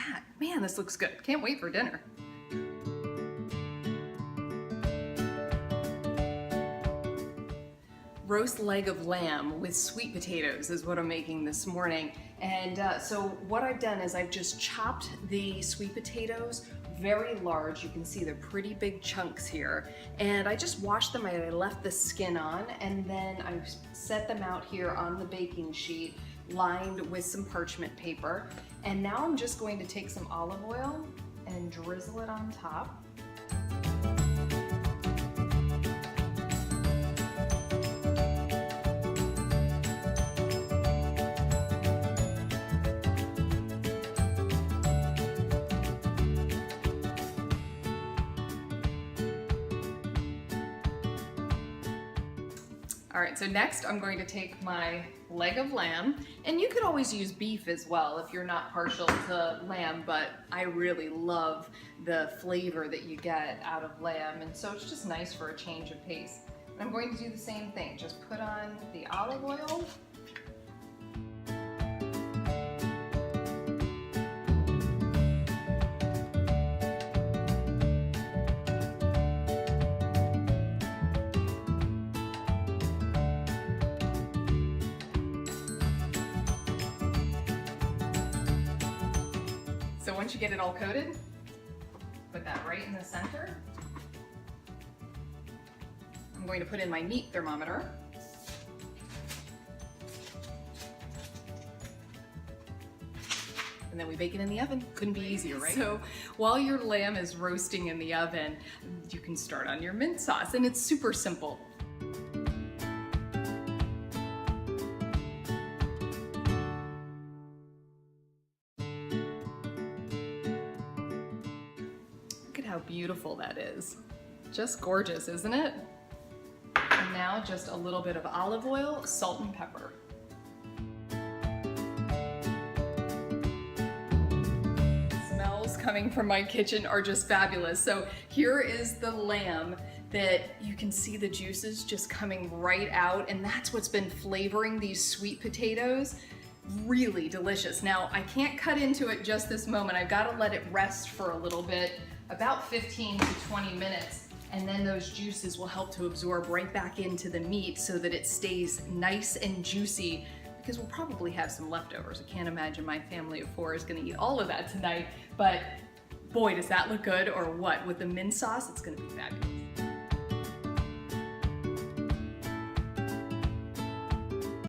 that. Man, this looks good. Can't wait for dinner. Roast leg of lamb with sweet potatoes is what I'm making this morning. And so what I've done is I've just chopped the sweet potatoes very large. You can see they're pretty big chunks here. And I just washed them. I left the skin on, and then I set them out here on the baking sheet lined with some parchment paper. And now I'm just going to take some olive oil and drizzle it on top. All right, so next I'm going to take my leg of lamb, and you could always use beef as well if you're not partial to lamb, but I really love the flavor that you get out of lamb, and so it's just nice for a change of pace. I'm going to do the same thing, just put on the olive oil. So once you get it all coated, put that right in the center. I'm going to put in my meat thermometer. And then we bake it in the oven. Couldn't be easier, right? So while your lamb is roasting in the oven, you can start on your mint sauce, and it's super simple. Look at how beautiful that is. Just gorgeous, isn't it? And now just a little bit of olive oil, salt and pepper. Smells coming from my kitchen are just fabulous. So here is the lamb that you can see the juices just coming right out, and that's what's been flavoring these sweet potatoes. Really delicious. Now I can't cut into it just this moment. I've got to let it rest for a little bit, about 15 to 20 minutes, and then those juices will help to absorb right back into the meat so that it stays nice and juicy, because we'll probably have some leftovers. I can't imagine my family of 4 is going to eat all of that tonight, but boy, does that look good, or what? With the mint sauce, it's going to be fabulous.